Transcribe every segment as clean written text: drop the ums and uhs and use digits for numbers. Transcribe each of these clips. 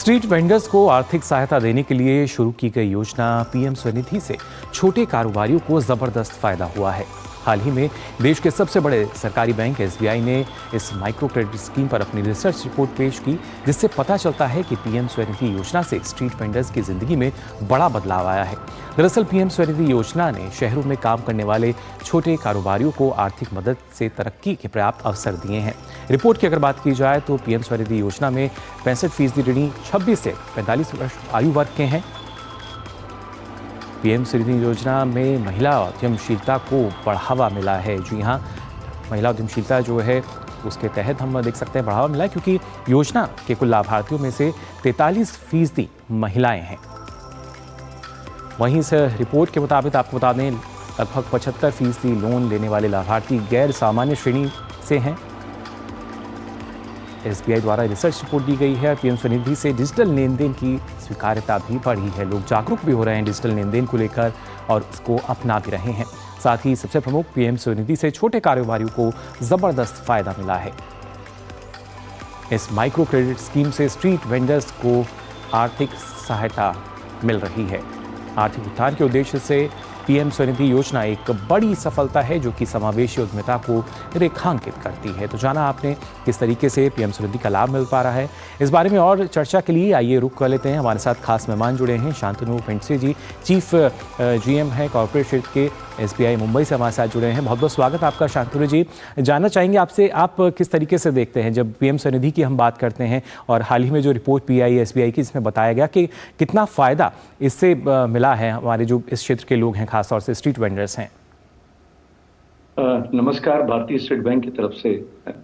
Street vendors को आर्थिक सहायता देने के लिए शुरू की गई योजना पीएम स्वनिधि से छोटे कारोबारियों को जबरदस्त फायदा हुआ है। हाल ही में देश के सबसे बड़े सरकारी बैंक एसबीआई ने इस माइक्रो क्रेडिट स्कीम पर अपनी रिसर्च रिपोर्ट पेश की, जिससे पता चलता है कि पीएम स्वनिधि योजना से स्ट्रीट वेंडर्स की जिंदगी में बड़ा बदलाव आया है। दरअसल पीएम स्वनिधि योजना ने शहरों में काम करने वाले छोटे कारोबारियों को आर्थिक मदद से तरक्की के पर्याप्त अवसर दिए हैं। रिपोर्ट की अगर बात की जाए तो पीएम स्वनिधि योजना में 65% ऋणी 26 से 45 वर्ष आयु वर्ग के हैं। पीएम स्वनिधि योजना में महिला उद्यमशीलता को बढ़ावा मिला है। जी हाँ, महिला उद्यमशीलता जो है उसके तहत हम देख सकते हैं बढ़ावा मिला है, क्योंकि योजना के कुल लाभार्थियों में से 43% महिलाएं हैं। वहीं इस रिपोर्ट के मुताबिक आपको बता दें, लगभग 75% लोन लेने वाले लाभार्थी गैर सामान्य श्रेणी से हैं। एसबीआई द्वारा रिसर्च रिपोर्ट दी गई है। पीएम स्वनिधि से डिजिटल लेन देन की स्वीकार्यता भी बढ़ी है। लोग जागरूक भी हो रहे हैं डिजिटल लेन देन को लेकर और इसको अपना भी रहे हैं। साथ ही सबसे प्रमुख, पीएम स्वनिधि से छोटे कारोबारियों को जबरदस्त फायदा मिला है। इस माइक्रो क्रेडिट स्कीम से स्ट्रीट वेंडर्स को आर्थिक सहायता मिल रही है। आर्थिक उत्थान के उद्देश्य से पीएम स्वनिधि योजना एक बड़ी सफलता है, जो कि समावेशी उद्यमिता को रेखांकित करती है। तो जाना आपने किस तरीके से पीएम स्वनिधि का लाभ मिल पा रहा है। इस बारे में और चर्चा के लिए आइए रुक कर लेते हैं। हमारे साथ खास मेहमान जुड़े हैं। शांतनु पेंडसे जी, चीफ जीएम है कॉर्पोरेट क्षेत्र के एसबीआई मुंबई से हमारे साथ जुड़े हैं। बहुत बहुत स्वागत आपका शांतनु जी। जानना चाहेंगे आपसे, आप किस तरीके से देखते हैं जब पीएम स्वनिधि की हम बात करते हैं और हाल ही में जो रिपोर्ट पी आई एसबीआई की, इसमें बताया गया कि कितना फ़ायदा इससे मिला है हमारे जो इस क्षेत्र के लोग हैं, खासतौर से स्ट्रीट वेंडर्स हैं। नमस्कार। भारतीय स्टेट बैंक की तरफ से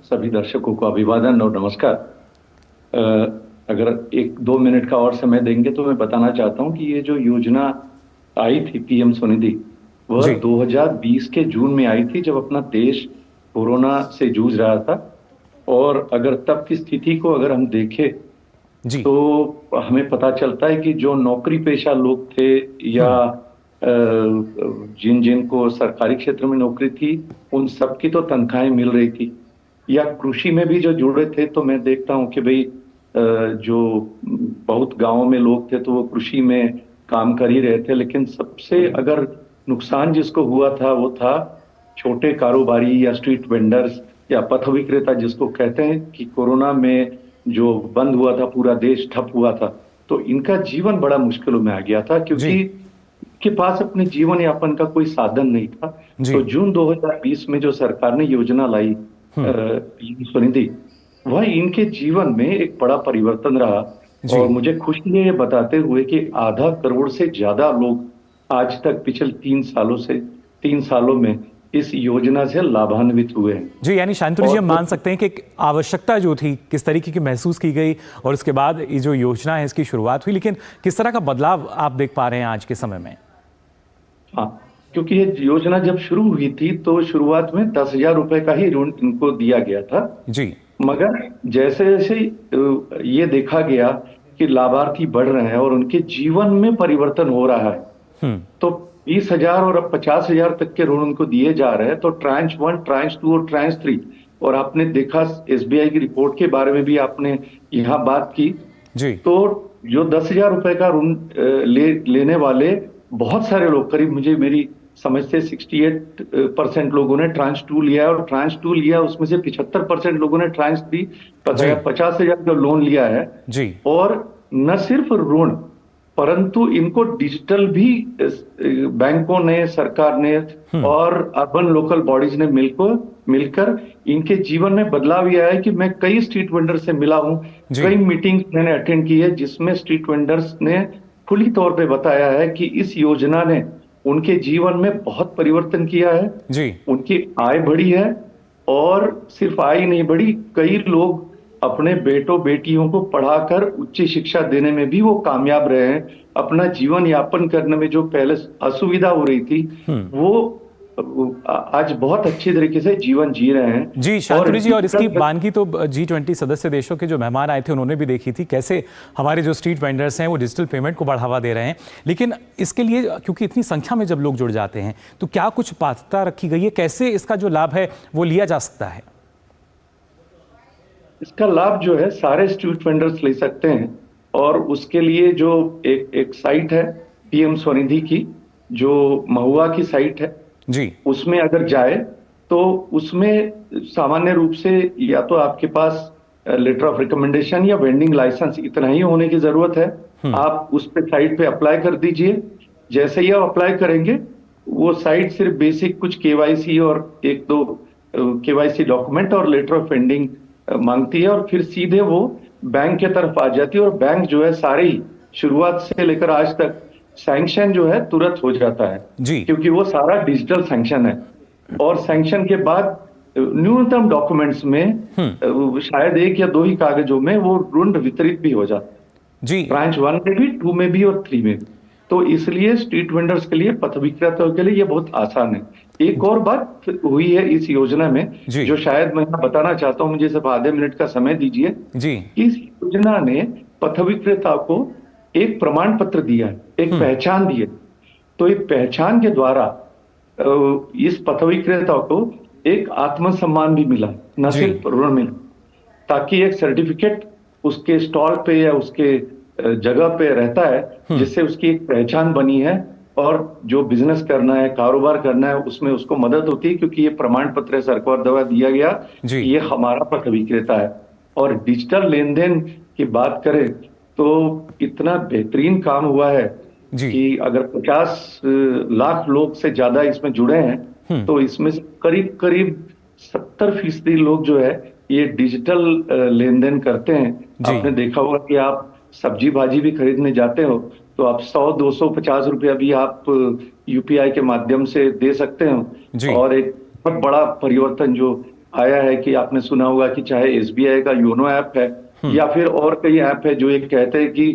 सभी दर्शकों को अभिवादन और नमस्कार। अगर 1-2 मिनट का और समय देंगे तो मैं बताना चाहता हूं कि ये जो योजना आई थी पीएम स्वनिधि, वह 2020 के जून में आई थी, जब अपना देश कोरोना से जूझ रहा था। और अगर तब की स्थिति को अगर हम देखें तो हमें पता चलता है कि जो नौकरी पेशा लोग थे या जिनको सरकारी क्षेत्र में नौकरी थी, उन सबकी तो तनख्वाहें मिल रही थी, या कृषि में भी जो जुड़े थे, तो मैं देखता हूं कि भाई जो बहुत गांवों में लोग थे तो वो कृषि में काम कर ही रहे थे। लेकिन सबसे अगर नुकसान जिसको हुआ था वो था छोटे कारोबारी या स्ट्रीट वेंडर्स या पथ विक्रेता, जिसको कहते हैं कि कोरोना में जो बंद हुआ था, पूरा देश ठप हुआ था, तो इनका जीवन बड़ा मुश्किलों में आ गया था, क्योंकि के पास अपने जीवन यापन का कोई साधन नहीं था। तो जून 2020 में जो सरकार ने योजना लाई स्वनिधि, वह इनके जीवन में एक बड़ा परिवर्तन रहा। और मुझे खुशी है ये बताते हुए कि 0.5 करोड़ से ज्यादा लोग आज तक पिछले 3 सालों में इस योजना से लाभान्वित हुए हैं। जी, यानी शांतनु जी, हम मान सकते हैं कि आवश्यकता जो थी किस तरीके की महसूस की गई और उसके बाद ये जो योजना है इसकी शुरुआत हुई, लेकिन किस तरह का बदलाव आप देख पा रहे हैं आज के समय में? हाँ, क्योंकि ये योजना जब शुरू हुई थी तो शुरुआत में 10,000 रुपए का ही ऋण इनको दिया गया था जी। मगर जैसे जैसे ये देखा गया कि लाभार्थी बढ़ रहे हैं और उनके जीवन में परिवर्तन हो रहा है, तो 20,000 और अब 50,000 तक के ऋण उनको दिए जा रहे हैं। तो ट्रांच 1, ट्रांच 2 और ट्रांच 3, और आपने देखा एसबीआई की रिपोर्ट के बारे में भी आपने यहाँ बात की जी। तो जो 10,000 रुपए का ऋण लेने वाले बहुत सारे लोग, करीब मेरी समझ से 68% लोगों ने ट्रांच 2 लिया है, और ट्रांच 2 लिया उसमें से 75% लोगों ने ट्रांच 3 50,000 का लोन लिया है जी। और न सिर्फ ऋण, परंतु इनको डिजिटल भी बैंकों ने, सरकार ने और अर्बन लोकल बॉडीज ने मिलकर इनके जीवन में बदलाव यह है कि मैं कई स्ट्रीट वेंडर से मिला हूं, कई मीटिंग मैंने अटेंड की है, जिसमें स्ट्रीट वेंडर्स ने खुली तौर पे बताया है कि इस योजना ने उनके जीवन में बहुत परिवर्तन किया है जी। उनकी आय बढ़ी है, और सिर्फ आय नहीं बढ़ी, कई लोग अपने बेटों बेटियों को पढ़ाकर उच्च शिक्षा देने में भी वो कामयाब रहे हैं। अपना जीवन यापन करने में जो पहले असुविधा हो रही थी, वो आज बहुत अच्छी तरीके से जीवन जी रहे हैं जी। शांतनु जी, और इसकी बानगी तो G20 सदस्य देशों के जो मेहमान आए थे उन्होंने भी देखी थी, कैसे हमारे जो स्ट्रीट वेंडर्स हैं वो डिजिटल पेमेंट को बढ़ावा दे रहे हैं। लेकिन इसके लिए, क्योंकि इतनी संख्या में जब लोग जुड़ जाते हैं, तो क्या कुछ पात्रता रखी गई है? कैसे इसका जो लाभ है वो लिया जा सकता है? इसका लाभ जो है सारे स्ट्रीट वेंडर्स ले सकते हैं, और उसके लिए जो एक साइट है पीएम स्वनिधि की, जो महुआ की साइट है जी, उसमें अगर जाए तो उसमें सामान्य रूप से या तो आपके पास लेटर ऑफ रिकमेंडेशन या वेंडिंग लाइसेंस इतना ही होने की जरूरत है। आप उस पे साइट पे अप्लाई कर दीजिए। जैसे ही आप अप्लाई करेंगे वो साइट सिर्फ बेसिक कुछ केवाईसी और एक दो केवाईसी डॉक्यूमेंट और लेटर ऑफ वेंडिंग मांगती है, और फिर सीधे वो बैंक के तरफ आ जाती है, और बैंक जो है सारी शुरुआत से लेकर आज तक सैंक्शन जो है तुरंत हो जाता है, जी, क्योंकि वो सारा डिजिटल सैंक्शन है। और सैंक्शन के बाद न्यूनतम डॉक्यूमेंट्स में शायद एक या दो ही कागजों में वो ऋण वितरित भी हो जाता है, जी, ब्रांच 1 में भी, 2 में भी और 3 में भी। तो इसलिए स्ट्रीट वेंडर्स के लिए, पथ विक्रेताओं के लिए ये बहुत आसान है। एक और बात हुई है इस योजना में जी, जो शायद मैं बताना चाहता हूं, मुझे सिर्फ आधे मिनट का समय दीजिए। जी, इस योजना ने पथ विक्रेता को एक प्रमाण पत्र दिया है, एक पहचान दी है। तो एक पहचान के द्वारा इस पथ विक्रेता को एक आत्मसम्मान भी मिला, न जी, सिर्फ ऋण मिला, ताकि एक सर्टिफिकेट उसके स्टॉल पे या उसके जगह पे रहता है, जिससे उसकी एक पहचान बनी है, और जो बिजनेस करना है, कारोबार करना है, उसमें उसको मदद होती है, क्योंकि ये प्रमाण पत्र सरकार द्वारा दिया गया जी, कि ये हमारा पथ विक्रेता है। और डिजिटल लेन देन की बात करें तो इतना बेहतरीन काम हुआ है जी, कि अगर 50 लाख लोग से ज्यादा इसमें जुड़े हैं, तो इसमें से करीब करीब 70% लोग जो है ये डिजिटल लेन देन करते हैं। जी, आपने देखा होगा कि आप सब्जी भाजी भी खरीदने जाते हो तो आप 100, 200, 50 रुपया भी आप यूपीआई के माध्यम से दे सकते हो। जी, और एक बहुत बड़ा परिवर्तन जो आया है कि आपने सुना होगा कि चाहे एसबीआई का योनो ऐप है या फिर और कई ऐप है जो ये कहते हैं कि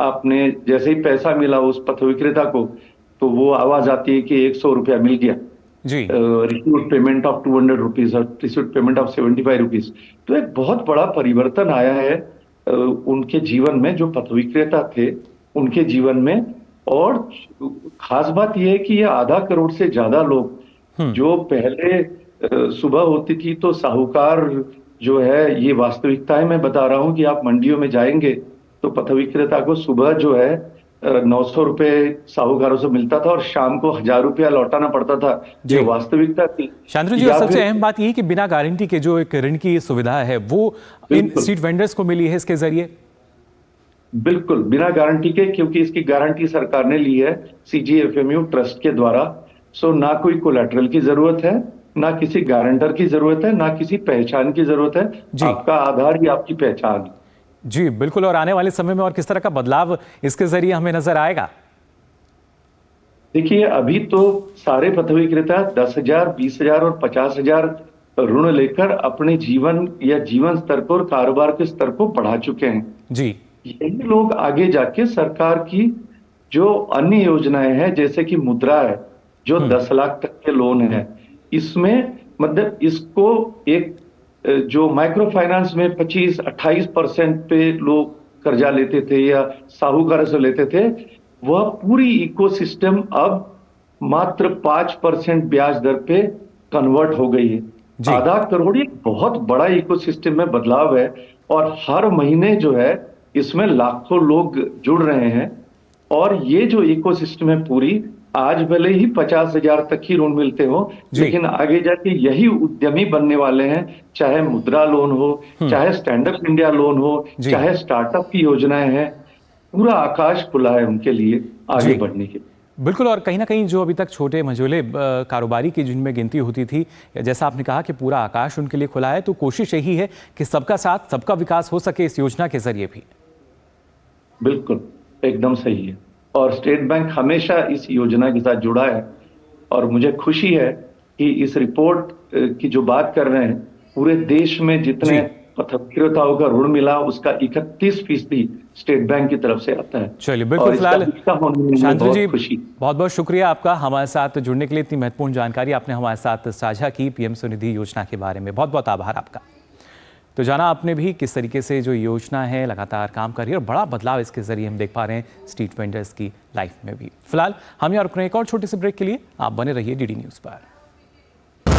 आपने जैसे ही पैसा मिला उस पथ विक्रेता को, तो वो आवाज आती है कि 100 रुपया मिल गया, जी, रिसीव्ड पेमेंट ऑफ 200 रुपीज और रिसीव्ड पेमेंट ऑफ 75 रुपीज। तो एक बहुत बड़ा परिवर्तन आया है उनके जीवन में, जो पथ विक्रेता थे उनके जीवन में। और खास बात यह है कि ये आधा करोड़ से ज्यादा लोग जो पहले सुबह होती थी तो साहूकार जो है, ये वास्तविकता है, मैं बता रहा हूं कि आप मंडियों में जाएंगे तो पथ विक्रेता को सुबह जो है 900 रुपए साहूकारों से मिलता था और शाम को 1000 रुपया लौटाना पड़ता था। जी, ये वास्तविकता थी। शांतनु जी, और या सबसे फिर अहम बात ये कि बिना गारंटी के जो एक ऋण की सुविधा है वो इन बिल्कुल स्ट्रीट वेंडर्स को मिली है इसके जरिए। बिल्कुल बिना गारंटी के, क्योंकि इसकी गारंटी सरकार ने ली है सीजीएफएमयू ट्रस्ट के द्वारा। सो ना कोई कोलैटरल की जरूरत है, ना किसी गारंटर की जरूरत है, ना किसी पहचान की जरूरत है। जी, आपका आधार ही आपकी पहचान है। जी, बिल्कुल। और आने वाले समय में और किस तरह का बदलाव इसके जरिए हमें नजर आएगा? देखिए, अभी तो सारे पथ विक्रेता 10,000, 20,000 और 50,000 ऋण लेकर अपने जीवन या जीवन स्तर को और कारोबार के स्तर को बढ़ा चुके हैं। जी, यही लोग आगे जाके सरकार की जो अन्य योजनाएं हैं, जैसे कि मुद्रा है जो 10 लाख तक के लोन है, इसमें मतलब इसको एक जो माइक्रो फाइनेंस में 25-28% पे लोग कर्जा लेते थे या साहूकार से लेते थे, वह पूरी इकोसिस्टम अब मात्र 5% ब्याज दर पे कन्वर्ट हो गई है। जी, आधा करोड़ एक बहुत बड़ा इकोसिस्टम में बदलाव है, और हर महीने जो है इसमें लाखों लोग जुड़ रहे हैं। और ये जो इकोसिस्टम है पूरी, आज भले ही 50,000 तक ही ऋण मिलते हो, जी, लेकिन आगे जाके यही उद्यमी बनने वाले हैं। चाहे मुद्रा लोन हो, चाहे स्टैंड अप इंडिया लोन हो, जी, चाहे स्टार्टअप की योजनाएं हैं, पूरा आकाश खुला है उनके लिए आगे जी, बढ़ने के। बिल्कुल। और कहीं ना कहीं जो अभी तक छोटे मझोले कारोबारी की जिनमें गिनती होती थी, जैसा आपने कहा कि पूरा आकाश उनके लिए खुला है, तो कोशिश यही है कि सबका साथ सबका विकास हो सके इस योजना के जरिए भी। बिल्कुल, एकदम सही है। और स्टेट बैंक हमेशा इस योजना के साथ जुड़ा है, और मुझे खुशी है कि इस रिपोर्ट की जो बात कर रहे हैं, पूरे देश में जितने जी, पथ विक्रेताओं का ऋण मिला उसका 31% स्टेट बैंक की तरफ से आता है। चलिए, बिल्कुल। और इसका फिलहाल हिस्सा होने में मुझे शांतनु जी, बहुत खुशी। बहुत बहुत शुक्रिया आपका हमारे साथ जुड़ने के लिए। इतनी महत्वपूर्ण जानकारी आपने हमारे साथ साझा की पीएम स्वनिधि योजना के बारे में, बहुत बहुत आभार आपका। तो जाना आपने भी किस तरीके से जो योजना है लगातार काम कर रही है और बड़ा बदलाव इसके जरिए हम देख पा रहे हैं स्ट्रीट वेंडर्स की लाइफ में भी। फिलहाल हम यहाँ रुक रहे हैं एक और छोटे से ब्रेक के लिए। आप बने रहिए डीडी न्यूज़ पर।